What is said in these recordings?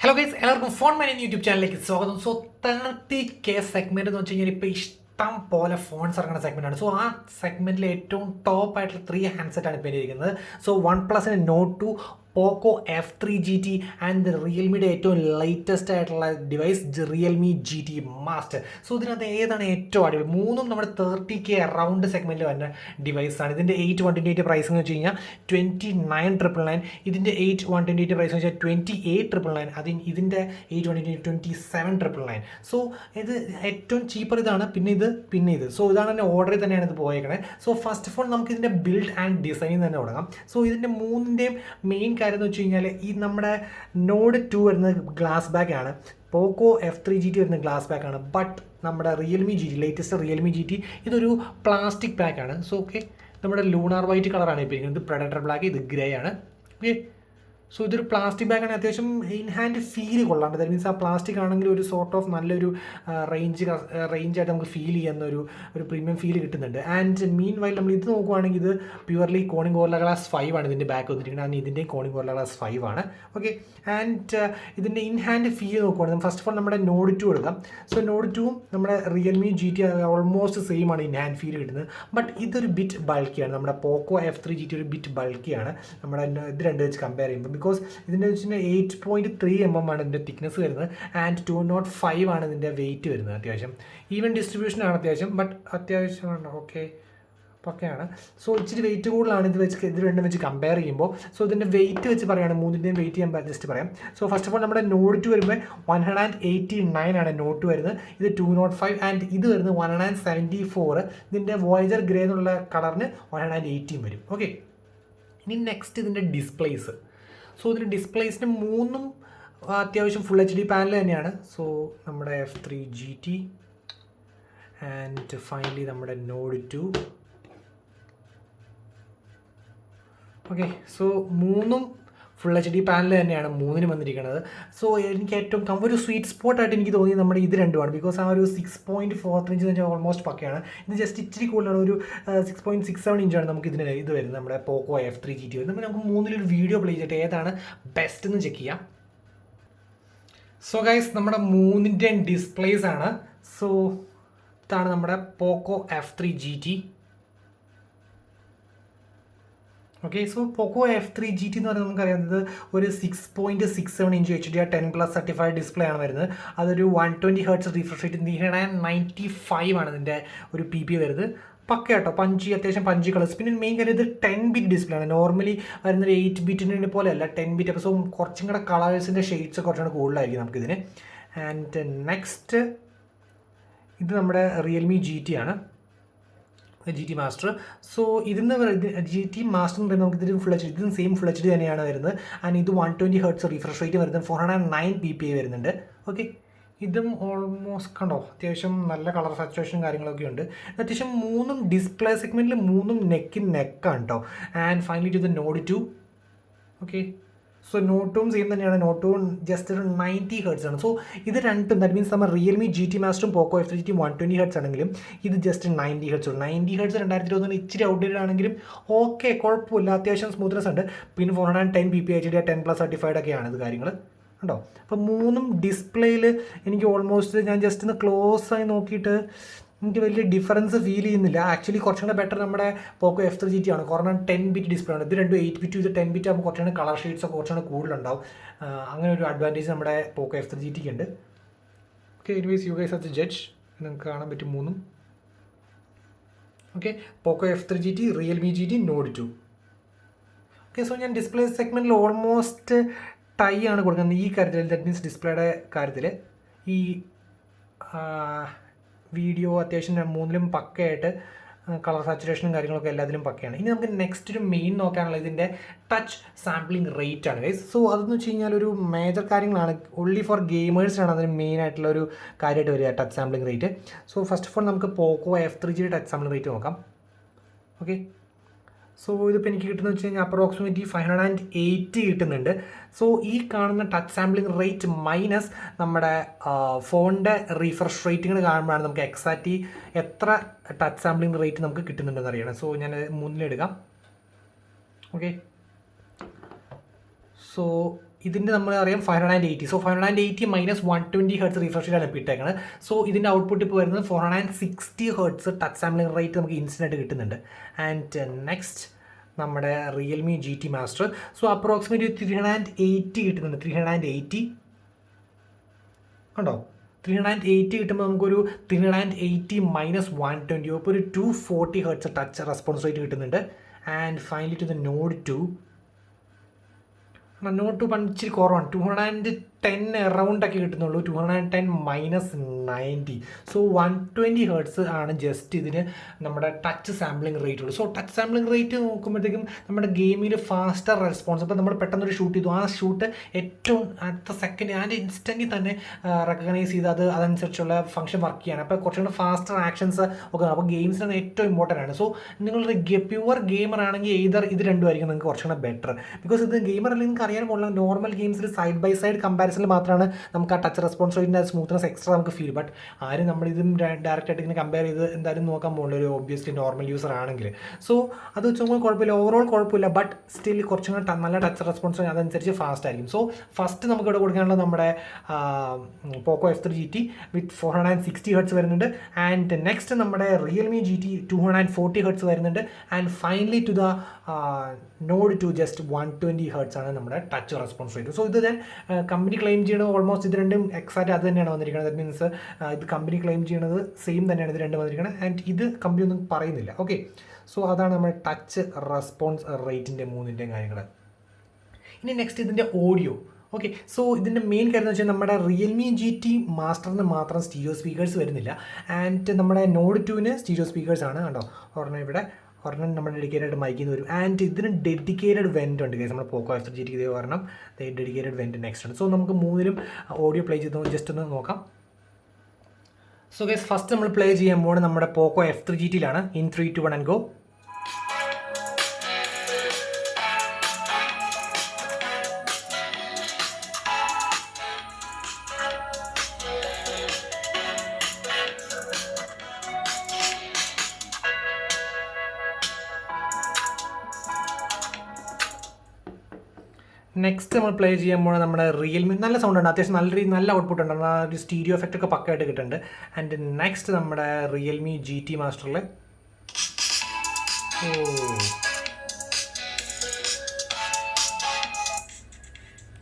Hello guys, എല്ലാവർക്കും phone manage YouTube ചാനലിലേക്ക് സ്വാഗതം. സോ 30K സെഗ്മെന്റ് എന്ന് വെച്ച് കഴിഞ്ഞാൽ ഇപ്പോൾ ഇഷ്ടം പോലെ ഫോൺസ് ഇറങ്ങുന്ന സെഗ്മെന്റ് ആണ്. സോ ആ സെഗ്മെന്റിൽ ഏറ്റവും ടോപ്പ് ആയിട്ടുള്ള 3 ഹാൻഡ്സെറ്റ് ആണ് ഇപ്പോൾ ഇരിക്കുന്നത്. സോ വൺ പ്ലസിന് note 2, Poco F3 GT and റിയൽമിയുടെ ഏറ്റവും ലേറ്റസ്റ്റ് ആയിട്ടുള്ള device Realme GT master. So ഇതിനകത്ത് ഏതാണ് ഏറ്റവും അടിപൊളി? മൂന്നും നമ്മുടെ 30K അറൗണ്ട് സെഗ്മെന്റിൽ വരുന്ന ഡിവൈസാണ്. ഇതിൻ്റെ 8/128 പ്രൈസ് എന്ന് വെച്ച് കഴിഞ്ഞാൽ 29,999. ഇതിൻ്റെ 8/128 പ്രൈസ് എന്ന് വെച്ചാൽ 28,999. ഇതിൻ്റെ 8/128 27,999. സോ ഇത് ഏറ്റവും ചീപ്പർ ഇതാണ്, പിന്നെ ഇത്. സോ ഇതാണ് എൻ്റെ ഓർഡറിൽ തന്നെയാണ് ഇത് പോയേക്കണേ. സോ ഫസ്റ്റ് ഓഫ് ഓൾ നമുക്ക് ഇതിൻ്റെ ബിൽഡ് ആൻഡ് ഡിസൈനിൽ തന്നെ തുടങ്ങാം. സോ ഇതിൻ്റെ മൂന്നിൻ്റെയും മെയിൻ കാര്യം എന്ന് വെച്ച് കഴിഞ്ഞാൽ ഈ നമ്മുടെ നോഡ് 2 വരുന്നത് ഗ്ലാസ് ബാക്ക് ആണ്, പോക്കോ F3 GT വരുന്ന ഗ്ലാസ് ബാക്ക് ആണ്. ബട്ട് നമ്മുടെ Realme GT, latest Realme GT ഇതൊരു പ്ലാസ്റ്റിക് പാക്കാണ്. സോ ഓക്കെ, നമ്മുടെ ലൂണാർ വൈറ്റ് കളറാണ് ഇപ്പോൾ ഇരിക്കുന്നത്. ഇത് പ്രഡേറ്റർ ബ്ലാക്ക്, ഇത് ഗ്രേ ആണ്. ഓക്കെ, സോ ഇതൊരു പ്ലാസ്റ്റിക് ബാഗാണ്. അത്യാവശ്യം ഇൻ ഹാൻഡ് ഫീൽ കൊള്ളാണ്ട്. ദാറ്റ് മീൻസ് ആ പ്ലാസ്റ്റിക് ആണെങ്കിൽ ഒരു സോർട്ട് ഓഫ് നല്ലൊരു റേഞ്ചായിട്ട് നമുക്ക് ഫീൽ ചെയ്യുന്ന ഒരു പ്രീമിയം ഫീൽ കിട്ടുന്നുണ്ട്. ആൻഡ് മീൻ വൈൽ നമ്മൾ ഇത് നോക്കുവാണെങ്കിൽ ഇത് പ്യുവർലി കോണിംഗ് ഗോറില്ല ഗ്ലാസ് 5 ആണ് ഇതിൻ്റെ ബാക്ക് വന്നിരിക്കുന്നത്. ആൻഡ് ഇതിൻ്റെയും കോണിംഗ് ഗോറില്ല ഗ്ലാസ് 5 ആണ്. ഓക്കെ, ആൻഡ് ഇതിൻ്റെ ഇൻ ഹാൻഡ് ഫീൽ നോക്കുവാണെങ്കിൽ ഫസ്റ്റ് ഓഫ് ഓൾ നമ്മുടെ നോഡ് 2 എടുക്കാം. സോ നോഡ് 2 നമ്മുടെ റിയൽമി GT ഓൾമോസ്റ്റ് സെയിം ആണ് ഇൻ ഹാൻഡ് ഫീൽ കിട്ടുന്നത്. ബട്ട് ഇതൊരു ബിറ്റ് ബൾക്കിയാണ്. നമ്മുടെ പോക്കോ F3 GT ഒരു ബിറ്റ് ബൾക്കിയാണ് നമ്മുടെ ഇത് രണ്ട് വെച്ച് കമ്പയർ ചെയ്യുമ്പോൾ. ബിക്കോസ് ഇതിൻ്റെ വെച്ചിട്ട് 8.3 mm ആണ് ഇതിൻ്റെ തിക്നെസ് വരുന്നത്. ആൻഡ് 205 ആണ് ഇതിൻ്റെ വെയിറ്റ് വരുന്നത്. അത്യാവശ്യം ഈവൻ ഡിസ്ട്രിബ്യൂഷനാണ് അത്യാവശ്യം, ബട്ട് അത്യാവശ്യമാണ്. ഓക്കെ, പക്കയാണ്. സോ ഇച്ചിരി വെയിറ്റ് കൂടുതലാണ് ഇത് രണ്ടും വെച്ച് കമ്പയർ ചെയ്യുമ്പോൾ. സോ ഇതിൻ്റെ വെയിറ്റ് വെച്ച് പറയുകയാണ്, മൂന്നിൻ്റെയും വെയിറ്റ് ഞാൻ ജസ്റ്റ് പറയാം. സോ ഫസ്റ്റ് ഓഫ് ഓൾ നമ്മുടെ നോഡ് 2 വരുമ്പോൾ 189 ആണ് നോഡ് 2 വരുന്നത്. ഇത് 205 ആൻഡ് ഇത് വരുന്നത് 174. ഇതിൻ്റെ വോയേജർ ഗ്രേ എന്നുള്ള കളറിന് 118 വരും. ഓക്കെ, ഇനി നെക്സ്റ്റ് ഇതിൻ്റെ ഡിസ്പ്ലേസ്. സോ ഇതിൻ്റെ ഡിസ്പ്ലേസിന് മൂന്നും അത്യാവശ്യം ഫുൾ HD പാനൽ തന്നെയാണ്. സോ നമ്മുടെ F3 GT ആൻഡ് ഫൈനലി നമ്മുടെ നോഡ് 2. ഓക്കെ, സോ മൂന്നും ഫുൾ HD പാനൽ തന്നെയാണ് മൂന്നിനും വന്നിരിക്കുന്നത്. സോ എനിക്ക് ഏറ്റവും ഒരു സ്വീറ്റ് സ്പോട്ടായിട്ട് എനിക്ക് തോന്നിയത് നമ്മുടെ ഇത് രണ്ടുമാണ്. ബിക്കോസ് ആ ഒരു 6.43 ഇഞ്ച് എന്ന് വെച്ചാൽ ഓൾമോസ്റ്റ് പക്കയാണ്. ഇത് ജസ്റ്റ് ഇച്ചിരി കൂടുതലാണ്, ഒരു 6.67 ഇഞ്ചാണ് നമുക്ക് ഇതിന് ഇത് വരുന്നത്, നമ്മുടെ പോക്കോ F3 GT വരുന്നത്. നമുക്ക് മൂന്നിലൊരു വീഡിയോ പ്ലേ ചെയ്തിട്ട് ഏതാണ് ബെസ്റ്റ് എന്ന് ചെക്ക് ചെയ്യാം. സോ ഗൈസ്, നമ്മുടെ മൂന്നിൻ്റെയും ഡിസ്പ്ലേസ് ആണ്. സോ ഇതാണ് നമ്മുടെ Poco F3 GT. Okay, so പോക്കോ F3 GT എന്ന് പറയുന്നത് നമുക്കറിയാവുന്നത് ഒരു 6.67 ഇഞ്ച് HDR 10+ സർട്ടിഫൈഡ് ഡിസ്പ്ലേ ആണ് വരുന്നത്. അതൊരു 120 Hz റിഫ്രഷ് റേറ്റ്, 395 ആണ് ഇതിൻ്റെ ഒരു PP വരുന്നത്. പക്ക കേട്ടോ, അത്യാവശ്യം പഞ്ചി കളേഴ്സ്. പിന്നെ മെയിൻ കാര്യം ഇത് 10 ബിറ്റ് ഡിസ്പ്ലേ ആണ്. നോർമലി വരുന്നൊരു 8 ബിറ്റിൻ്റെ പോലെ അല്ല, 10 ബിറ്റ്. അപ്പോൾ സോ കുറച്ചും കൂടെ കളേഴ്സിൻ്റെ ഷെയ്ഡ്സ് കുറച്ചുകൂടെ കൂടുതലായിരിക്കും നമുക്കിതിന്. ആൻഡ് നെക്സ്റ്റ് ഇത് നമ്മുടെ റിയൽമി GT ആണ്, GT മാസ്റ്റർ. സോ ഇതിന്ന് GT മാസ്റ്റർ എന്ന് പറയുന്നത് നമുക്ക് ഇതിന് ഫുൾ HD, ഇതും സെയിം ഫുൾ HD തന്നെയാണ് വരുന്നത്. ആൻഡ് ഇത് 120 Hz റിഫ്രഷ് റേറ്റ് വരുന്നത്, 409 PPI വരുന്നുണ്ട്. ഓക്കെ, ഇതും ഓൾമോസ്റ്റ് കണ്ടോ അത്യാവശ്യം നല്ല കളർ സാച്ചുറേഷൻ കാര്യങ്ങളൊക്കെ ഉണ്ട്. അത്യാവശ്യം മൂന്നും ഡിസ്പ്ലേ സെഗ്മെൻറ്റിൽ മൂന്നും നെക്കാണ് കേട്ടോ. And finally to the Nord 2. Okay, so Nord 2 same തന്നെയാണ്. നോട്ട് 2 ജസ്റ്റ് ഒരു 90 Hz ആണ്. സോ ഇത് രണ്ടും ദാറ്റ് മീൻസ് നമ്മൾ റിയൽമി GT മാസ്റ്ററും പോക്കോ F3 GT 120 Hz ആണെങ്കിലും ഇത് ജസ്റ്റ് 90 Hz ഉള്ളൂ. 90 Hz 2020 ഇച്ചിരി ഔട്ട്ഡേറ്റഡ് ആണെങ്കിലും ഓക്കെ, കുഴപ്പമില്ല, അത്യാവശ്യം സ്മൂത്ത്നെസ് ഉണ്ട്. പിന്നെ 410 PPI HDR 10+ സർട്ടിഫൈഡ് ഒക്കെയാണ് ഇത് കാര്യങ്ങൾ ഉണ്ടോ. അപ്പോൾ മൂന്നും ഡിസ്പ്ലേയിൽ എനിക്ക് ഓൾമോസ്റ്റ് ഞാൻ ജസ്റ്റ് ഒന്ന് ക്ലോസ് ആയി നോക്കിയിട്ട് എനിക്ക് വലിയ ഡിഫറൻസ് ഫീൽ ചെയ്യുന്നില്ല. ആക്ച്വലി കുറച്ചും കൂടെ ബെറ്റർ നമ്മുടെ പോക്കോ F3 GT ആണ്. കാരണം 10 ബിറ്റ് ഡിസ്പ്ലേ ആണ്. ഇത് രണ്ടും 8 ബിറ്റ്, ഇത് 10 ബിറ്റ് ആകുമ്പോൾ കുറച്ചുകൂടെ കളർ ഷെയ്ഡ്സ് ഒക്കെ കുറച്ചുകൂടെ കൂടുതലുണ്ടാവും. അങ്ങനെ ഒരു അഡ്വാൻറ്റേജ് നമ്മുടെ പോക്കോ F3 GT ഉണ്ട്. Okay, anyways you guys are judge. നിങ്ങൾക്ക് കാണാൻ പറ്റും മൂന്നും. ഓക്കെ, പോക്കോ F3 GT, Realme GT, node 2. Okay, so ഞാൻ ഡിസ്പ്ലേ സെഗ്മെൻറ്റിൽ ഓൾമോസ്റ്റ് ടൈ ആണ് കൊടുക്കുന്നത് ഈ കാര്യത്തിൽ. ദാറ്റ് മീൻസ് ഡിസ്പ്ലേയുടെ കാര്യത്തിൽ. ഈ വീഡിയോ അത്യാവശ്യം മൂന്നിലും പക്കയായിട്ട് കളർ സാച്ചുറേഷനും കാര്യങ്ങളൊക്കെ എല്ലാത്തിലും പക്കയാണ്. ഇനി നമുക്ക് നെക്സ്റ്റ് ഒരു മെയിൻ നോക്കാനുള്ള ഇതിൻ്റെ ടച്ച് സാമ്പിളിംഗ് റേറ്റ് ആണ് ഗൈസ്. സോ അതെന്ന് വെച്ച് കഴിഞ്ഞാൽ ഒരു മേജർ കാര്യങ്ങളാണ്, ഓൺലി ഫോർ ഗെയിമേഴ്സിനാണ് അതിന് മെയിൻ ആയിട്ടുള്ള ഒരു കാര്യമായിട്ട് വരിക, touch sampling rate. So first of all നമുക്ക് പോക്കോ F3 GT touch sampling rate നോക്കാം. ഓക്കെ, സോ ഇതിപ്പോൾ എനിക്ക് കിട്ടുന്നത് വെച്ച് കഴിഞ്ഞാൽ അപ്രോക്സിമേറ്റ്ലി 580 കിട്ടുന്നുണ്ട്. സോ ഈ കാണുന്ന ടച്ച് സാമ്പിളിംഗ് റേറ്റ് മൈനസ് നമ്മുടെ ഫോണിൻ്റെ റീഫ്രഷ് റേറ്റിങ്ങൾ കാണുമ്പോഴാണ് നമുക്ക് എക്സാക്റ്റ്ലി എത്ര ടച്ച് സാമ്പിളിംഗ് റേറ്റ് നമുക്ക് കിട്ടുന്നുണ്ടെന്ന് അറിയണം. സോ ഞാൻ മൂന്നിലെടുക്കാം. ഓക്കെ, സോ ഇതിൻ്റെ നമ്മളറിയാം 580. സോ 580 മൈനസ് 120 ഹെർട്സ് റിഫ്രഷിലാണ് ഇപ്പോൾ ഇട്ടേക്കുന്നത്. സോ ഇതിൻ്റെ ഔട്ട്പുട്ട് ഇപ്പോൾ വരുന്നത് 460 ഹെർട്സ് ടച്ച് സാമ്പിളിംഗ് റേറ്റ് നമുക്ക് ഇൻസ്റ്റൻ്റ് കിട്ടുന്നുണ്ട്. ആൻഡ് നെക്സ്റ്റ് നമ്മുടെ Realme GT master. So approximately 380 കിട്ടുന്നുണ്ട്. 380 ഉണ്ടോ? 380 കിട്ടുമ്പോൾ നമുക്കൊരു 380 മൈനസ് 120 അപ്പോൾ ഒരു 240 ഹെർട്സ് ടച്ച് റെസ്പോൺസ് റേറ്റ് കിട്ടുന്നുണ്ട്. And finally to the Nord 2. Nord 2 ഇച്ചിരി കുറവാണ്. 210 അറൗണ്ടൊക്കെ കിട്ടുന്നുള്ളൂ. 210 മൈനസ് 90. സോ 120 ഹെർട്സ് ആണ് ജസ്റ്റ് ഇതിന് നമ്മുടെ ടച്ച് സാമ്പിളിംഗ് റേറ്റ് ഉള്ളൂ. സോ ടച്ച് സാമ്പിളിംഗ് റേറ്റ് നോക്കുമ്പോഴത്തേക്കും നമ്മുടെ ഗെയിമിൽ ഫാസ്റ്റർ റെസ്പോൺസ്. ഇപ്പോൾ നമ്മൾ പെട്ടെന്നൊരു ഷൂട്ട് ചെയ്തു, ആ ഷൂട്ട് ഏറ്റവും അടുത്ത സെക്കൻഡ് അതിൻ്റെ ഇൻസ്റ്റൻ്റ് തന്നെ റെക്കഗ്നൈസ് ചെയ്ത് അതനുസരിച്ചുള്ള ഫംഗ്ഷൻ വർക്ക് ചെയ്യാണ്. അപ്പോൾ കുറച്ചുകൂടെ ഫാസ്റ്റർ ആക്ഷൻസ് ഒക്കെ. അപ്പോൾ ഗെയിംസിന് ഏറ്റവും ഇമ്പോർട്ടൻ്റ് ആണ്. സോ നിങ്ങളൊരു പ്യുവർ ഗെയിമർ ആണെങ്കിൽ ഇത് രണ്ടുമായിരിക്കും നിങ്ങൾക്ക് കുറച്ചുകൂടെ ബെറ്റർ. ബിക്കോസ് ഇത് ഗെയിമർ അല്ലെങ്കിൽ നിങ്ങൾക്ക് അറിയാൻ പോകുന്ന നോർമൽ ഗെയിംസിൽ സൈഡ് ബൈ സൈഡ് കമ്പാരിസണിൽ മാത്രമാണ് നമുക്ക് ആ ടച്ച് റെസ്പോൺസ് റേറ്റിൻ്റെ സ്മൂത്ത്നെസ് എക്സ്ട്രാ നമുക്ക് ഫീൽ. ബട്ട് ആരും നമ്മളിതും ഡയറക്റ്റായിട്ട് ഇങ്ങനെ കമ്പയർ ചെയ്ത് എന്തായാലും നോക്കാൻ പോകുന്നില്ല ഒരു ഒബ്വിയസ്ലി നോർമൽ യൂസർ ആണെങ്കിൽ. സോ അത് വെച്ച് നോക്കുമ്പോൾ കുഴപ്പമില്ല, ഓവറോൾ കുഴപ്പമില്ല. ബട്ട് സ്റ്റിൽ കുറച്ചും കൂടെ നല്ല ടച്ച് റെസ്പോൺസ് അതനുസരിച്ച് ഫാസ്റ്റ് ആയിരിക്കും. സോ ഫസ്റ്റ് നമുക്ക് ഇവിടെ കൊടുക്കാനുള്ളത് നമ്മുടെ Poco F3 GT with 460 hertz വരുന്നുണ്ട്. ആൻഡ് നെക്സ്റ്റ് നമ്മുടെ റിയൽമി GT 240 ഹെർട്സ് വരുന്നുണ്ട്. And finally to the Nord 2 just 120 hertz ആണ് നമ്മുടെ ടച്ച് റെസ്പോൺസ് റേറ്റ്. സോ ഇത് ഞാൻ കമ്പനി ക്ലെയിം ചെയ്യണത് ഓൾമോസ്റ്റ് ഇത് രണ്ടും എക്സാക്റ്റ് അത് തന്നെയാണ് വന്നിരിക്കുന്നത്. ദാറ്റ് മീൻസ് ഇത് കമ്പനി ക്ലെയിം ചെയ്യണത് സെയിം തന്നെയാണ് ഇത് രണ്ടും വന്നിരിക്കുന്നത്. ആൻഡ് ഇത് കമ്പനി ഒന്നും പറയുന്നില്ല. ഓക്കെ, സോ അതാണ് നമ്മുടെ ടച്ച് റെസ്പോൺസ് റേറ്റിൻ്റെ മൂന്നിൻ്റെയും കാര്യങ്ങൾ. ഇനി നെക്സ്റ്റ് ഇതിൻ്റെ ഓഡിയോ. ഓക്കെ, സോ ഇതിൻ്റെ മെയിൻ കാര്യം എന്ന് വെച്ചാൽ നമ്മുടെ റിയൽമി GT മാസ്റ്ററിന് മാത്രം സ്റ്റീരിയോ സ്പീക്കേഴ്സ് വരുന്നില്ല. ആൻഡ് നമ്മുടെ നോഡ് 2-ന് സ്റ്റീരിയോ സ്പീക്കേഴ്സാണ്. കണ്ടോ, ഒരെണ്ണം ഇവിടെ, ഒരെണ്ണം നമ്മുടെ ഡെഡിക്കേറ്റഡ് മൈക്കിൽ നിന്ന് വരും. ആൻഡ് ഇതിന് ഡെഡിക്കേറ്റഡ് വെൻ്റ് ഉണ്ട്. നമ്മുടെ പോക്കോ F3 GT ഇതേ ഒരെണ്ണം ഡെഡിക്കേറ്റഡ് വെൻ്റ് നെക്സ്റ്റ് ഉണ്ട്. സോ നമുക്ക് മൂന്നിലും ഓഡിയോ പ്ലേ ചെയ്ത് ജസ്റ്റ് ഒന്ന് നോക്കാം. സോ ഗൈസ് ഫസ്റ്റ് നമ്മൾ പ്ലേ ചെയ്യുമ്പോൾ നമ്മുടെ പോക്കോ F3 GT-ലാണ്. In 3, 2, 1 and go. നെക്സ്റ്റ് നമ്മൾ പ്ലേ ചെയ്യുമ്പോൾ നമ്മുടെ റിയൽമി നല്ല സൗണ്ട് ഉണ്ട്, അത്യാവശ്യം നല്ല ഔട്ട്പുട്ട് ഉണ്ട്, ഒരു സ്റ്റീരിയോ എഫക്റ്റ് ഒക്കെ പക്കയായിട്ട് കിട്ടുന്നുണ്ട്. ആൻഡ് നെക്സ്റ്റ് നമ്മുടെ റിയൽമി GT മാസ്റ്ററിൽ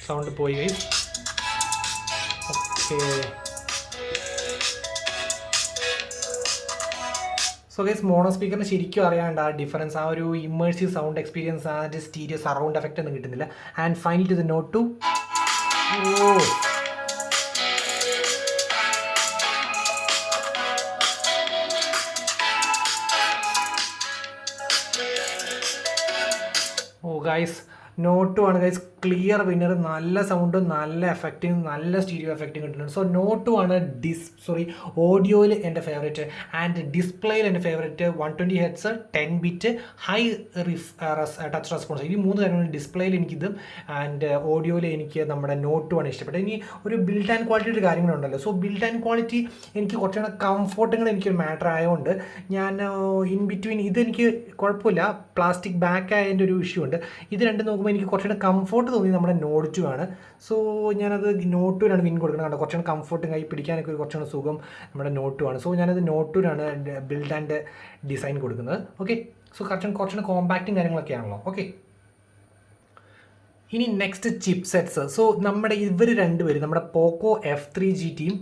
സൗണ്ട് പോയി guys. Okay, so guys mono സ്പീക്കറിന് ശരിക്കും അറിയാണ്ട് ആ ഡിഫറൻസ്, ആ ഒരു ഇമ്മേഴ്സീവ് സൗണ്ട് എക്സ്പീരിയൻസ്, ആ ഒരു സ്റ്റീരിയോ സറൗണ്ട് എഫക്റ്റ് ഒന്നും കിട്ടുന്നില്ല. And finally to the Nord 2. Oh guys, Nord 2 ആണ് ഗൈസ് ക്ലിയർ വിന്നർ. നല്ല സൗണ്ടും നല്ല എഫക്റ്റും നല്ല സ്റ്റീരിയോ എഫക്റ്റും കിട്ടുന്നുണ്ട്. സോ നോട്ട് 2 ആണ് ഓഡിയോയിൽ എൻ്റെ ഫേവറേറ്റ്. ആൻഡ് ഡിസ്പ്ലേയിൽ എൻ്റെ favourite 120 hertz 10 bit high touch response. ഈ മൂന്ന് കാര്യങ്ങൾ ഡിസ്പ്ലേയിൽ എനിക്കിതും ആൻഡ് ഓഡിയോയിൽ എനിക്ക് നമ്മുടെ നോട്ട് 2 ആണ് ഇഷ്ടപ്പെട്ടത്. ഇനി ഒരു ബിൽഡ് ആൻഡ് ക്വാളിറ്റിയുടെ കാര്യങ്ങളുണ്ടല്ലോ. സോ ബിൽഡ് ആൻഡ് ക്വാളിറ്റി എനിക്ക് കുറച്ചുകൂടെ കംഫോർട്ടുകൾ എനിക്കൊരു മാറ്റർ ആയതുകൊണ്ട് ഞാൻ ഇൻ ബിറ്റ്വീൻ ഇതെനിക്ക് കുഴപ്പമില്ല, പ്ലാസ്റ്റിക് ബാക്ക് ആയതിൻ്റെ ഒരു ഇഷ്യൂ ഉണ്ട്. ഇത് രണ്ടും നോക്കുമ്പോൾ എനിക്ക് കുറച്ചുകൂടെ കംഫോർട്ട് തോന്നി നമ്മുടെ നോട്ട് 2 ആണ്. സോ ഞാനത് നോട്ട് 2-നാണ് വിൻ കൊടുക്കുന്നത്. കണ്ടോ, കുറച്ചുകൂടെ കംഫോർട്ടും കൈ പിടിക്കാനൊക്കെ കുറച്ചുകൂടെ സുഖം നമ്മുടെ നോട്ട് 2 ആണ്. സോ ഞാനത് നോട്ട് 2-നാണ് ബിൽഡ് ആൻഡ് ഡിസൈൻ കൊടുക്കുന്നത്. ഓക്കെ, സോ കുറച്ചുകൂടെ കോമ്പാക്റ്റും കാര്യങ്ങളൊക്കെ ആണല്ലോ. ഓക്കെ, ഇനി നെക്സ്റ്റ് ചിപ്പ് സെറ്റ്സ്. സോ നമ്മുടെ ഇവർ രണ്ടുപേരും നമ്മുടെ പോക്കോ F3 GT-യും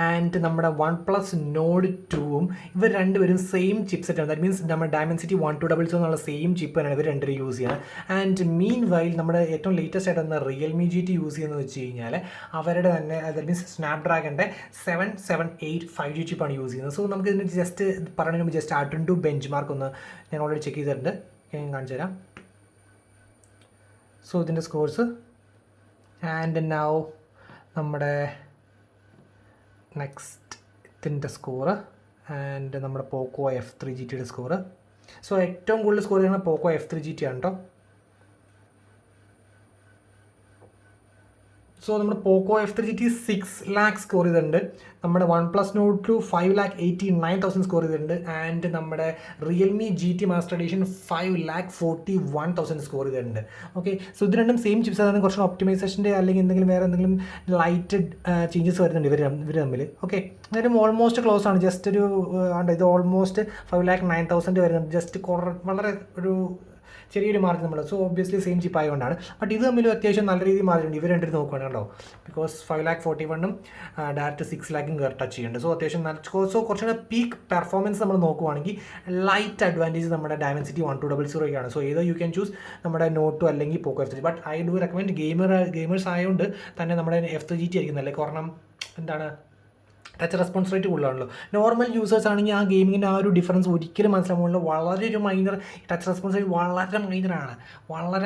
ആൻഡ് നമ്മുടെ OnePlus Nord 2-ഉം ഇവർ രണ്ടുപേരും സെയിം ചിപ്പ് സെറ്റാണ്. ദാറ്റ് മീൻസ് നമ്മുടെ Dimensity 1200 എന്നുള്ള സെയിം ചിപ്പ് തന്നെയാണ് ഇവർ രണ്ടുപേരും യൂസ് ചെയ്യുന്നത്. ആൻഡ് മീൻ വൈൽ നമ്മുടെ ഏറ്റവും ലേറ്റസ്റ്റ് ആയിട്ട് Realme GT യൂസ് ചെയ്യുന്നത് വെച്ച് കഴിഞ്ഞാൽ അവരുടെ തന്നെ ദാറ്റ് മീൻസ് സ്നാപ്ഡ്രാഗൻ്റെ 778 5G ചിപ്പാണ് യൂസ് ചെയ്യുന്നത്. സോ നമുക്ക് ഇതിന് ജസ്റ്റ് പറയുന്നതിന് മുമ്പ് ജസ്റ്റ് Antutu ബെഞ്ച് മാർക്ക് ഒന്ന് ഞാൻ ഓൾറെഡി ചെക്ക് ചെയ്തിട്ടുണ്ട്, ഞാൻ കാണിച്ചു തരാം. സോ ഇതിൻ്റെ സ്കോർസ് ആൻഡ് നൗ നമ്മുടെ നെക്സ്റ്റ് ഇതിൻ്റെ സ്കോറ് ആൻഡ് നമ്മുടെ പോക്കോ F3 GT-യുടെ സ്കോറ്. സോ ഏറ്റവും കൂടുതൽ സ്കോർ ചെയ്യുന്നത് പോക്കോ F3 GT ആണ് കേട്ടോ. സോ നമ്മുടെ Poco F3 GT 6 lakh score ചെയ്തിട്ടുണ്ട്. നമ്മുടെ OnePlus Nord 2 5,89,000 സ്കോർ ചെയ്തിട്ടുണ്ട്. ആൻഡ് നമ്മുടെ Realme GT master edition 5,41,000 score ചെയ്തിട്ടുണ്ട്. ഓക്കെ, സോ ഇത് രണ്ടും സെയിം ചിപ്സ് ആണ്. കുറച്ച് ഒപ്റ്റിമൈസേഷൻ്റെ അല്ലെങ്കിൽ എന്തെങ്കിലും വേറെ എന്തെങ്കിലും ലൈറ്റ് ചേഞ്ചസ് വരുന്നുണ്ട് ഇവർ തമ്മിൽ. ഓക്കെ, എന്നാലും ഓൾമോസ്റ്റ് ക്ലോസ് ആണ്. ജസ്റ്റ് ഒരു ഇത് ഓൾമോസ്റ്റ് 5,09,000 വരുന്നുണ്ട്. ജസ്റ്റ് വളരെ ഒരു ചെറിയൊരു മാർജിൻ നമ്മൾ. സോ ഒബ്വിയസ്ലി സെയിം ചിപ്പ് ആയതുകൊണ്ടാണ്. ബട്ട് ഇത് തമ്മിൽ അത്യാവശ്യം നല്ല രീതിയിൽ മാർജിൻ ഉണ്ട്. ഇവർ രണ്ടും നോക്കുകയാണ് കേട്ടോ. ബിക്കോസ് 5,41,000 ഡയറക്റ്റ് 6 lakh ടച്ച് ചെയ്യുന്നുണ്ട്. സോ അത്യാവശ്യം നല്ല. സോ കുറച്ചുകൂടെ പീക്ക് പെർഫോമൻസ് നമ്മൾ നോക്കുവാണെങ്കിൽ ലൈറ്റ് അഡ്വാൻറ്റേജ് നമ്മുടെ Dimensity 1200 സോ ഏതോ യു ക്യാൻ ചൂസ് നമ്മുടെ Note 2 അല്ലെങ്കിൽ Poco F3. But I do recommend gamers ആയതുകൊണ്ട് തന്നെ നമ്മുടെ F3 GT ആയിരിക്കും നല്ലത്. കാരണം എന്താണ്, ടച്ച് റെസ്പോൺസ് റേറ്റ് കൂടുതലാണല്ലോ. നോർമൽ യൂസേഴ്സ് ആണെങ്കിൽ ആ ഗെയിമിങ്ങിൻ്റെ ആ ഒരു ഡിഫറൻസ് ഒരിക്കലും മനസ്സിലാവുന്നില്ല. വളരെ ഒരു മൈനർ ടച്ച് റെസ്പോൺസ് റേറ്റ് വളരെ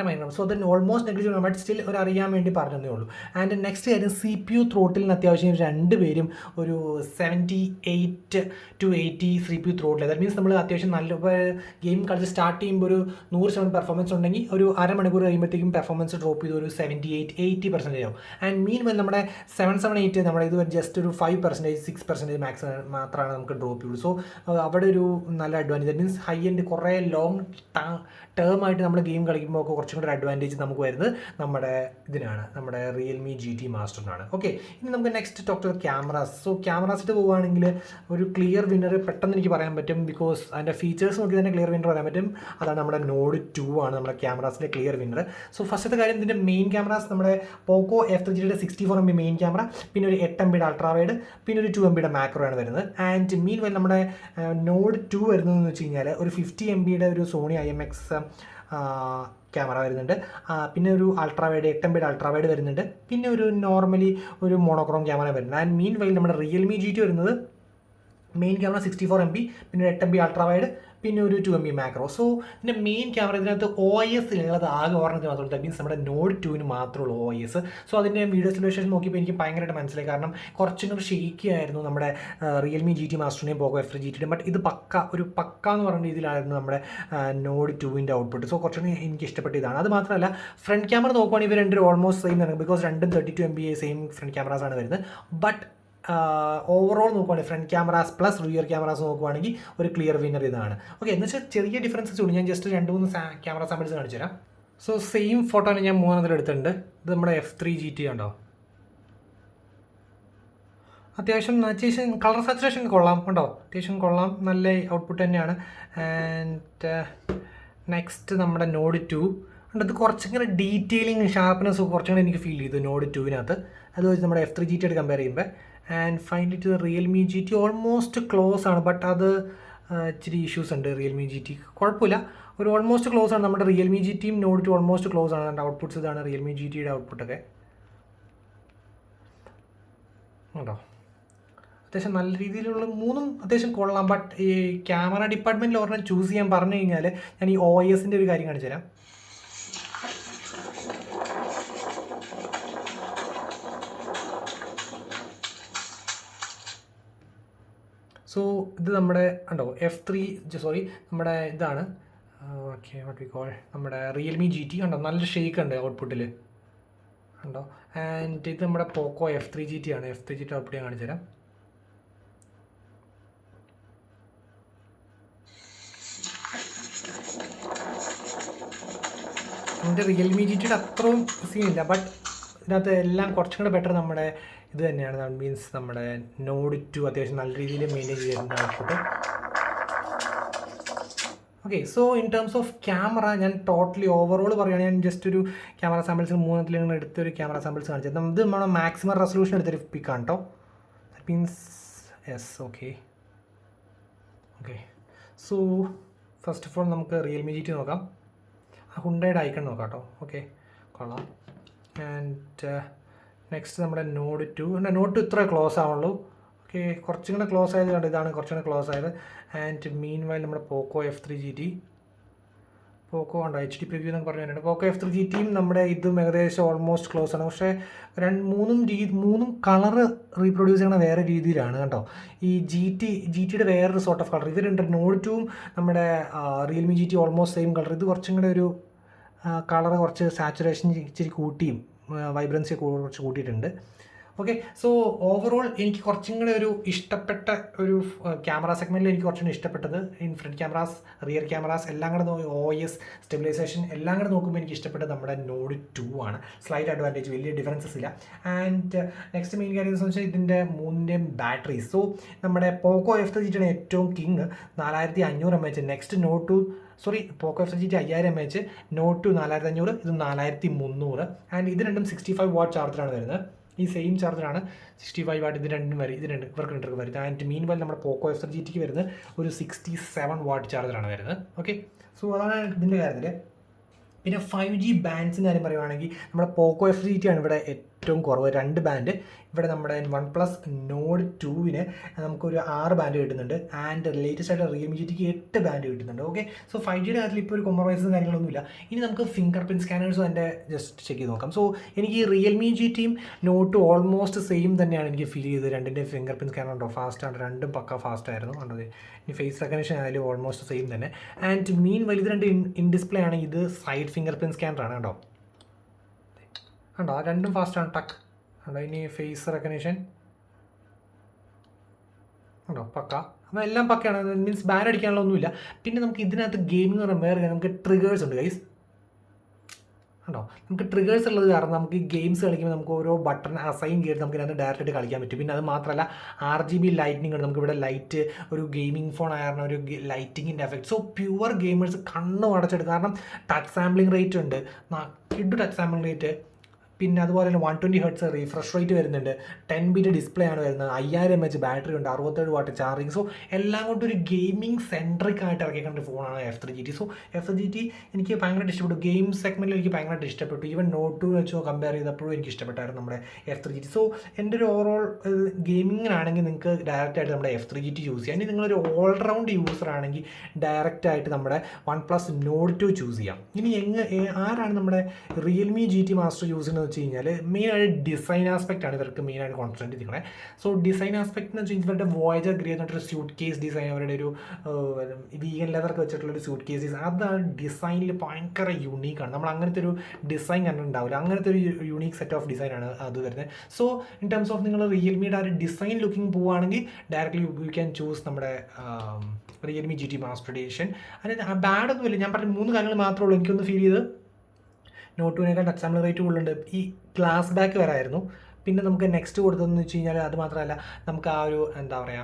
മൈനറാണ്. സോ അത് ഓൾമോസ്റ്റ് നെഗ്ലിജിബിൾ ആണ്. ബട്ട് സ്റ്റിൽ ഒരു അറിയാൻ വേണ്ടി പറഞ്ഞതേ ഉള്ളൂ. ആൻഡ് നെക്സ്റ്റ് കാര്യം, CPU ത്രോട്ടിലിന് അത്യാവശ്യം രണ്ടുപേരും ഒരു 78 to 80 CPU throttle. That means നമ്മൾ അത്യാവശ്യം നല്ല ഗെയിം കളിച്ച് സ്റ്റാർട്ട് ചെയ്യുമ്പോൾ ഒരു 100% പെർഫോമൻസ് ഉണ്ടെങ്കിൽ ഒരു അരമണിക്കൂർ കഴിയുമ്പോഴത്തേക്കും പെർഫോമൻസ് ഡ്രോപ്പ് ചെയ്ത് ഒരു 78-80% ആവും. ആൻഡ് മീൻ നമ്മുടെ 778 നമ്മുടെ ഇത് ജസ്റ്റ് ഒരു 5%, 6% മാക്സ് മാത്രമാണ് നമുക്ക് ഡ്രോപ്പ് ചെയ്യുള്ളൂ. സോ അവിടെ ഒരു നല്ല advantage. That means high end കുറേ ലോങ് ടേം ആയിട്ട് നമ്മൾ ഗെയിം കളിക്കുമ്പോൾ ഒക്കെ കുറച്ചും കൂടെ അഡ്വാൻറ്റേജ് നമുക്ക് വരുന്നത് നമ്മുടെ ഇതിനാണ്, നമ്മുടെ Realme GT മാസ്റ്ററിനാണ്. ഓക്കെ, ഇനി നമുക്ക് next talk to cameras. So ക്യാമറാസിട്ട് പോവുകയാണെങ്കിൽ ഒരു ക്ലിയർ വിന്നർ പെട്ടെന്ന് എനിക്ക് പറയാൻ പറ്റും. ബിക്കോസ് അതിൻ്റെ ഫീച്ചേഴ്സ് നോക്കി തന്നെ ക്ലിയർ വിന്നർ പറയാൻ പറ്റും. അതാണ് നമ്മുടെ Nord 2 ആണ് നമ്മുടെ ക്യാമറാസിൻ്റെ ക്ലിയർ വിന്നർ. സോ ഫസ്റ്റത്തെ കാര്യം, ഇതിൻ്റെ മെയിൻ ക്യാമറാസ് നമ്മുടെ Poco F3 GT 64 MB main camera, പിന്നെ ഒരു 8 MB അൾട്രാ വൈഡ്, പിന്നെ ഒരു 2 MB മാക്രോ ആണ് വരുന്നത്. ആൻഡ് മീൻ വെൽ നമ്മുടെ Nord 2 വരുന്നതെന്ന് വെച്ച് കഴിഞ്ഞാൽ ഒരു 50 MB ഒരു സോണി IMX ക്യാമറ വരുന്നുണ്ട്. പിന്നെ ഒരു ultra wide 8 MB ultra wide വരുന്നുണ്ട്. പിന്നെ ഒരു നോർമലി ഒരു മോണോക്രോം ക്യാമറ വരുന്നത്. ആൻഡ് മീൻ വെൽ നമ്മുടെ Realme GT വരുന്നത് മെയിൻ ക്യാമറ 64 MB, പിന്നെ 8 MB അൾട്രാ വൈഡ്, പിന്നെ ഒരു 2 MB മാക്രോ. സോ ഇതിൻ്റെ മെയിൻ ക്യാമറ ഇതിനകത്ത് OIS ഉള്ളത് ആകെ ഓർമ്മത്തിൽ മാത്രമേ. ദാറ്റ് മീൻസ് നമ്മുടെ Nord 2 മാത്രമേ ഉള്ളൂ OIS. സോ അതിൻ്റെ വീഡിയോ സിറ്റുവേഷൻ നോക്കിയപ്പോൾ എനിക്ക് ഭയങ്കരമായിട്ട് മനസ്സിലായി. കാരണം കുറച്ചും കൂടി ഷെയ്ക്കി ആയിരുന്നു നമ്മുടെ Realme GT മാസ്റ്ററിൻ്റെയും Poco F3 GTയുടെയും. ബട്ട് ഇത് പക്ക എന്ന് പറയുന്ന രീതിയിലായിരുന്നു നമ്മുടെ Nord 2ൻ്റെ ഔട്ട്പുട്ട്. സോ കുറച്ചുകൂടി എനിക്ക് ഇഷ്ടപ്പെട്ട ഇതാണ്. അത് മാത്രമല്ല ഫ്രണ്ട് ക്യാമറ നോക്കുവാണെങ്കിൽ ഇവർ രണ്ടും ഓൾമോസ്റ്റ് സെയിം ആണ്. ബിക്കോസ് രണ്ടും 32 MB സെയിം ഫ്രണ്ട് ക്യാമറാസാണ് വരുന്നത്. ബട്ട് ഓവറോൾ നോക്കുവാണെങ്കിൽ front cameras plus rear cameras നോക്കുവാണെങ്കിൽ ഒരു ക്ലിയർ വിന്നർ ഇതാണ്. ഓക്കെ, എന്ന് വെച്ചാൽ ചെറിയ ഡിഫറൻസസ് ഉള്ളൂ. ഞാൻ ജസ്റ്റ് 2-3 ക്യാമറ സാമ്പിൾസ് കാണിച്ചു തരാം. സോ സെയിം ഫോട്ടോയാണ് ഞാൻ 3 എടുത്തിട്ടുണ്ട്. ഇത് നമ്മുടെ F3 GT ഉണ്ടോ, അത്യാവശ്യം കളർ സാച്ചുറേഷൻ കൊള്ളാം കേട്ടോ, അത്യാവശ്യം കൊള്ളാം, നല്ല ഔട്ട്പുട്ട് തന്നെയാണ്. ആൻഡ് നെക്സ്റ്റ് നമ്മുടെ Nord 2 ഉണ്ട്. അത് കുറച്ചിങ്ങനെ ഡീറ്റെയിലിംഗ് ഷാർപ്പ്നെസ് കുറച്ചുകൂടെ എനിക്ക് ഫീൽ ചെയ്തു Nord 2വിനകത്ത്. അത് വെച്ച് നമ്മുടെ F3 GT ആയിട്ട് കമ്പയർ ചെയ്യുമ്പോൾ. And finally to Realme GT almost close ആണ്. ബട്ട് അത് ഇച്ചിരി ഇഷ്യൂസ് ഉണ്ട്. Realme GT കുഴപ്പമില്ല, ഒരു ഓൾമോസ്റ്റ് ക്ലോസ് ആണ്. നമ്മുടെ Realme GTയും Nord 2 ഓൾമോസ്റ്റ് ക്ലോസ് ആണ്. അതിൻ്റെ ഔട്ട്പുട്ട്സ് ഇതാണ് Realme GTയുടെ ഔട്ട്പുട്ടൊക്കെ ഉണ്ടോ. അത്യാവശ്യം നല്ല രീതിയിലുള്ള മൂന്നും അത്യാവശ്യം കൊള്ളാം. ബട്ട് ഈ ക്യാമറ ഡിപ്പാർട്ട്മെൻറ്റിൽ ഒരെണ്ണം ചൂസ് ചെയ്യാൻ പറഞ്ഞു കഴിഞ്ഞാൽ ഞാൻ ഈ OISൻ്റെ ഒരു കാര്യം കാണിച്ചു തരാം. സോ ഇത് നമ്മുടെ ഉണ്ടോ നമ്മുടെ ഇതാണ്. ഓക്കെ, വാട്ട് വി കോൾ നമ്മുടെ Realme GT ഉണ്ടോ, നല്ല ഷേക്ക് ഉണ്ട് ഔട്ട്പുട്ടിൽ ഉണ്ടോ. ആൻഡ് ഇത് നമ്മുടെ Poco F3 GT ആണ്. F3 GT ഔട്ട്പുട്ട് ഞാൻ കാണിച്ചു തരാം. എൻ്റെ Realme GTയുടെ അത്രയും സീനില്ല. ബട്ട് ഇതിനകത്ത് എല്ലാം കുറച്ചും കൂടെ ബെറ്റർ നമ്മുടെ ഇത് തന്നെയാണ്. ദാറ്റ് മീൻസ് നമ്മുടെ Nord 2 അത്യാവശ്യം നല്ല രീതിയിൽ മെയിൻറ്റെയിൻ ചെയ്തിട്ടുണ്ട് output. Okay, so in terms of camera ഞാൻ ടോട്ടലി ഓവറോൾ പറയുകയാണെങ്കിൽ ഞാൻ ജസ്റ്റ് ഒരു ക്യാമറ സാമ്പിൾസ് 3 നിങ്ങൾ എടുത്തൊരു ക്യാമറ സാമ്പിൾസ് കാണിച്ചത്. ഇത് നമ്മുടെ മാക്സിമം റെസൊല്യൂഷൻ എടുത്തൊരു പിക്കാണ് കേട്ടോ. That means yes. Okay, so first of all നമുക്ക് Realme GT നോക്കാം. ഹുണ്ടയുടെ ഐക്കൺ നോക്കാം കേട്ടോ. ഓക്കെ, കൊള്ളാം. ആൻഡ് നെക്സ്റ്റ് നമ്മുടെ Nord 2 ഇത്ര ക്ലോസ് ആവുള്ളൂ. ഓക്കെ, കുറച്ചും കൂടെ ക്ലോസ് ആയത് കണ്ട് ഇതാണ് കുറച്ചും കൂടെ ക്ലോസ് ആയത്. ആൻഡ് മീൻ വൈൽ നമ്മുടെ Poco F3 GT ഉണ്ടോ HD പ്രിവ്യൂ എന്നൊക്കെ പറഞ്ഞിട്ടുണ്ട്. Poco F3 GTയും നമ്മുടെ ഇതും ഏകദേശം ഓൾമോസ്റ്റ് ക്ലോസ് ആണ്. പക്ഷേ മൂന്നും കളറ് റീപ്രൊഡ്യൂസ് ചെയ്യുന്ന വേറെ രീതിയിലാണ് കേട്ടോ. ഈ GTയുടെ വേറൊരു സോർട്ട് ഓഫ് കളർ. ഇവരുണ്ട് Nord 2ഉം നമ്മുടെ Realme GT almost same colour. ഇത് കുറച്ചും കൂടെ ഒരു കളർ കുറച്ച് സാച്ചുറേഷൻ ഇച്ചിരി കൂട്ടിയും വൈബ്രൻസി കുറച്ച് കൂട്ടിയിട്ടുണ്ട്. ഓക്കെ, സോ ഓവറോൾ എനിക്ക് കുറച്ചും കൂടെ ഒരു ഇഷ്ടപ്പെട്ട ഒരു ക്യാമറ സെഗ്മെൻറ്റിൽ എനിക്ക് കുറച്ചും കൂടി ഇഷ്ടപ്പെട്ടത് ഫ്രണ്ട് ക്യാമറാസ്, റിയർ ക്യാമറാസ് എല്ലാം കൂടെ OIS സ്റ്റെബിലൈസേഷൻ എല്ലാം കൂടെ നോക്കുമ്പോൾ എനിക്ക് ഇഷ്ടപ്പെട്ടത് നമ്മുടെ നോഡ് 2 ആണ്. സ്ലൈറ്റ് അഡ്വാൻറ്റേജ്, വലിയ ഡിഫറൻസസ് ഇല്ല. ആൻഡ് നെക്സ്റ്റ് മെയിൻ കാര്യം എന്ന് വെച്ചാൽ ഇതിൻ്റെ മൂന്നിൻ്റെയും ബാറ്ററി. സോ നമ്മുടെ പോക്കോ F3 Gt ആണ് ഏറ്റവും king, 4500 mAh. Next Poco F3 Gt 5000 mAh, Nord 2 4500, ഇത് 4300. ആൻഡ് ഇത് രണ്ടും 65 വാട്ട് ചാർജറാണ് വരുന്നത്. ഈ സെയിം ചാർജറാണ് 65 വാട്ട് ഇത് രണ്ടും ഇവർക്ക് വരുന്നത്. ആൻഡ് മീൻ വൈൽ നമ്മുടെ പോക്കോ F3 Gt വരുന്നത് ഒരു 67 വാട്ട് ചാർജറാണ് വരുന്നത്. ഓക്കെ, സോ അതാണ് ഇതിൻ്റെ കാര്യത്തിൽ. പിന്നെ 5G ബാൻഡ്സിൻ്റെ കാര്യം പറയുവാണെങ്കിൽ നമ്മുടെ പോക്കോ F3 Gt ആണ് ഇവിടെ ഏറ്റവും കുറവ്, 2 ബാൻഡ്. ഇവിടെ നമ്മുടെ OnePlus നോഡ് 2 നമുക്കൊരു 6 ബാൻഡ് കിട്ടുന്നുണ്ട്. ആൻഡ് ലേറ്റസ്റ്റ് ആയിട്ട് Realme Gt 8 ബാൻഡ് കിട്ടുന്നുണ്ട്. ഓക്കെ, സോ 5Gയുടെ കാര്യത്തിൽ ഇപ്പോൾ ഒരു കോംപ്രമൈസും കാര്യങ്ങളൊന്നുമില്ല. ഇനി നമുക്ക് ഫിംഗർ പ്രിൻറ്റ് സ്കാനേഴ്സും എൻ്റെ ജസ്റ്റ് ചെക്ക് ചെയ്ത് നോക്കാം. സോ എനിക്ക് ഈ Realme Gt Nord 2 almost same തന്നെയാണ് എനിക്ക് ഫീൽ ചെയ്തത്. രണ്ടിൻ്റെയും ഫിംഗർ പ്രിൻറ്റ് സ്കാനർ ഉണ്ടോ ഫാസ്റ്റാണ്, രണ്ടും പക്ക ഫാസ്റ്റ് ആയിരുന്നു. കണ്ടത് ഇനി ഫേസ് റെക്കഗ്നിഷൻ ആയാലും ഓൾമോസ്റ്റ് സെയിം തന്നെ. ആൻഡ് മീൻ വലിയ രണ്ട് ഇൻ ഡിസ്പ്ലേ ആണ്. ഇത് സൈഡ് ഫിംഗർ പ്രിൻറ്റ് സ്കാനറാണ് കേട്ടോ. കണ്ടോ, രണ്ടും ഫാസ്റ്റാണ്. ടക്ക് കണ്ടോ. ഇനി ഫേസ് റെക്കഗ്നിഷൻ കണ്ടോ, പക്ക. അപ്പോൾ എല്ലാം പക്കയാണ്, മീൻസ് ബാൻ അടിക്കാനുള്ള ഒന്നുമില്ല. പിന്നെ നമുക്ക് ഇതിനകത്ത് ഗെയിമിംഗ് എന്ന് പറയുമ്പോൾ വേറെ നമുക്ക് ട്രിഗേഴ്സ് ഉണ്ട് ഗൈസ്. കണ്ടോ, നമുക്ക് ട്രിഗേഴ്സ് ഉള്ളത് കാരണം നമുക്ക് ഈ ഗെയിംസ് കളിക്കുമ്പോൾ നമുക്ക് ഓരോ ബട്ടൺ അസൈൻ ചെയ്ത് നമുക്ക് ഇതിനകത്ത് ഡയറക്റ്റായിട്ട് കളിക്കാൻ പറ്റും. പിന്നെ അത് മാത്രമല്ല RGB ലൈറ്റിനിങ് ഉണ്ട്. നമുക്കിവിടെ ലൈറ്റ് ഒരു ഗെയിമിംഗ് ഫോൺ ആയിരുന്നു, ഒരു ലൈറ്റിങ്ങിൻ്റെ എഫക്റ്റ്. സോ പ്യുവർ ഗെയിമേഴ്സ് കണ്ണ് അടച്ചെടുക്കും. കാരണം ടച്ച് സാമ്പിളിംഗ് റേറ്റ് ഉണ്ട്, ടച്ച് സാമ്പിളിംഗ് റേറ്റ്. പിന്നെ അതുപോലെ തന്നെ 120 Hz റീഫ്രഷ് റേറ്റ് വരുന്നുണ്ട്. 10 ബിറ്റ് ഡിസ്പ്ലേ ആണ് വരുന്നത്. 5000 mAh ബാറ്ററി ഉണ്ട്, 67 വാട്ട് ചാർജിങ്. സോ എല്ലാം കൊണ്ട് ഒരു ഗെയിമിംഗ് സെൻട്രിക് ആയിട്ട് ഇറക്കിക്കൊണ്ട ഫോണാണ് F3 Gt. So F3 Gt എനിക്ക് ഭയങ്കരമായിട്ട് ഇഷ്ടപ്പെട്ടു. ഗെയിം സെഗ്മെൻറ്റിൽ എനിക്ക് ഭയങ്കരമായിട്ട് ഇഷ്ടപ്പെട്ടു. ഈവൻ നോട്ട് 2 വെച്ചോ കമ്പയർ ചെയ്തപ്പോഴും എനിക്ക് ഇഷ്ടപ്പെട്ടായിരുന്നു നമ്മുടെ F3 Gt. സോ എൻ്റെ ഒരു ഓവറോൾ ഗെയിമിങ്ങിനാണെങ്കിൽ നിങ്ങൾക്ക് ഡയറക്റ്റായിട്ട് നമ്മുടെ F3 Gt ചൂസ് ചെയ്യാം. ഇനി നിങ്ങളൊരു ഓൾറൗണ്ട് യൂസർ ആണെങ്കിൽ ഡയറക്റ്റായിട്ട് നമ്മുടെ OnePlus നോഡ് 2 ചൂസ് ചെയ്യാം. ഇനി ആരാണ് നമ്മുടെ Realme Gt മാസ്റ്റർ യൂസ് ചെയ്യുന്നത് വെച്ച് കഴിഞ്ഞാൽ മെയിനായിട്ട് ഡിസൈൻ ആസ്പെക്റ്റ് ആണ് ഇവർക്ക് മെയിനായിട്ട് കോൺസെൻട്രേറ്റ് ചെയ്തിരിക്കുന്നത്. സോ ഡിസൈൻ ആസ്പെക്റ്റ് എന്ന് വെച്ചാൽ ഇവരുടെ വോയേജർ ഗ്രേ എന്നിട്ടൊരു സ്യൂട്ട് കേസ് ഡിസൈൻ, അവരുടെ ഒരു വീഗൻ ലെതറൊക്കെ വെച്ചിട്ടുള്ളൊരു സ്യൂട്ട് കേസ് ഡിസൈൻ, അതാണ് ഡിസൈനിൽ ഭയങ്കര യൂണീക്കാണ്. നമ്മൾ അങ്ങനത്തെ ഒരു ഡിസൈൻ കണ്ടിട്ടുണ്ടാവില്ല. അങ്ങനത്തെ ഒരു യൂണീക്ക് സെറ്റ് ഓഫ് ഡിസൈനാണ് അത് വരുന്നത്. സോ ഇൻ ടേംസ് ഓഫ് നിങ്ങൾ റിയൽമിയുടെ ആ ഒരു ഡിസൈൻ ലുക്കിംഗ് പോവുകയാണെങ്കിൽ ഡയറക്റ്റ്ലി യു ക്യാൻ ചൂസ് നമ്മുടെ Realme Gt മാസ്റ്റർ എഡിഷൻ. അതിന് ബാഡൊന്നുമില്ല. ഞാൻ പറഞ്ഞ 3 കാര്യങ്ങൾ മാത്രമേ ഉള്ളൂ എനിക്കൊന്ന് ഫീൽ ചെയ്ത്. നോട്ട് 2 ടച്ച് സാമ്പിൾ റേറ്റ് കൂടുതലുണ്ട്. ഈ ഗ്ലാസ് ബാക്ക് വരായിരുന്നു. പിന്നെ നമുക്ക് നെക്സ്റ്റ് കൊടുത്തതെന്ന് വെച്ച് കഴിഞ്ഞാൽ അത് മാത്രമല്ല, നമുക്ക് ആ ഒരു എന്താ പറയുക,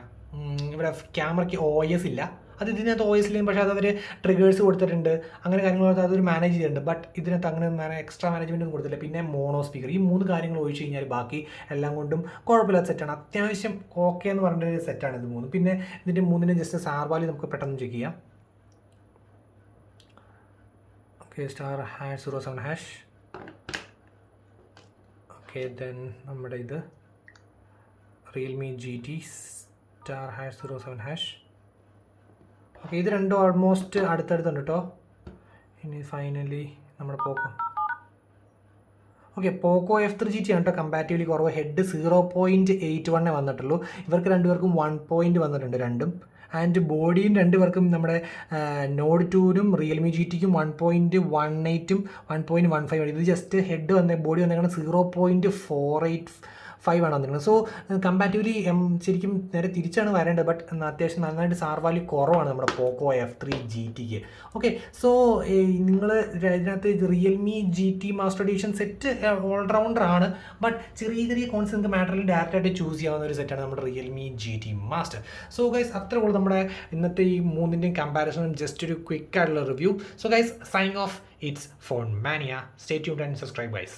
ഇവിടെ ക്യാമറയ്ക്ക് OIS ഇല്ല. അത് ഇതിനകത്ത് OIS ഇല്ലെങ്കിൽ പക്ഷേ അതവർ ട്രിഗേഴ്സ് കൊടുത്തിട്ടുണ്ട്, അങ്ങനെ കാര്യങ്ങൾ അതൊരു മാനേജ് ചെയ്തിട്ടുണ്ട്. ബട്ട് ഇതിനകത്ത് അങ്ങനെ എക്സ്ട്രാ മാനേജ്മെൻറ്റ് ഒന്നും കൊടുത്തില്ല. പിന്നെ മോണോ സ്പീക്കർ, ഈ 3 കാര്യങ്ങൾ ഒഴിച്ച് കഴിഞ്ഞാൽ ബാക്കി എല്ലാം കൊണ്ടും കുഴപ്പമില്ലാത്ത സെറ്റാണ്. അത്യാവശ്യം ഓക്കെ എന്ന് പറഞ്ഞൊരു സെറ്റാണ് ഇത് 3. പിന്നെ ഇതിൻ്റെ 3ൻ്റെ ജസ്റ്റ് സാർവാലി നമുക്ക് പെട്ടെന്ന് ചെക്ക് ചെയ്യാം. *#07#. ഓക്കെ, ദെൻ നമ്മുടെ ഇത് Realme Gt *#07#. ഓക്കെ, ഇത് രണ്ടും ഓൾമോസ്റ്റ് അടുത്തടുത്തുണ്ട് കേട്ടോ. ഇനി ഫൈനലി നമ്മുടെ പോക്കോ F3 Gt ആണ് കേട്ടോ കമ്പാരിറ്റീവ്ലി കുറവ്. ഹെഡ് 0.81 വന്നിട്ടുള്ളൂ. ഇവർക്ക് രണ്ടുപേർക്കും 1 പോയിൻറ്റ് വന്നിട്ടുണ്ട് രണ്ടും. ആൻഡ് ബോഡിയും രണ്ടുപേർക്കും നമ്മുടെ നോഡ് 2നും Realme Gtക്കും 1.18ഉം 1.15. ഇത് ജസ്റ്റ് ഹെഡ് ബോഡി വന്നേക്കുന്നത് 0.485 ആണ് വന്നിരിക്കുന്നത്. സോ കമ്പാരിറ്റീവ്ലി ശരിക്കും നേരെ തിരിച്ചാണ് വരേണ്ടത്. ബട്ട് അത്യാവശ്യം നന്നായിട്ട് സാർവാലി കുറവാണ് നമ്മുടെ പോക്കോ F3 Gtക്ക്. ഓക്കെ, സോ നിങ്ങൾ ഇതിനകത്ത് Realme Gt master edition set allrounder ആണ്. ബട്ട് ചെറിയ കോൺസ് നിങ്ങൾക്ക് മാറ്ററിൽ ഡയറക്റ്റായിട്ട് ചൂസ് ചെയ്യാവുന്ന ഒരു സെറ്റാണ് നമ്മുടെ Realme Gt master. So guys, അത്രേ ഉള്ളൂ നമ്മുടെ ഇന്നത്തെ ഈ 3ൻ്റെയും കമ്പാരിസൺ, ജസ്റ്റ് ഒരു ക്വിക്ക് ആയിട്ടുള്ള review. So guys, signing off, it's phone mania. Stay tuned and subscribe guys.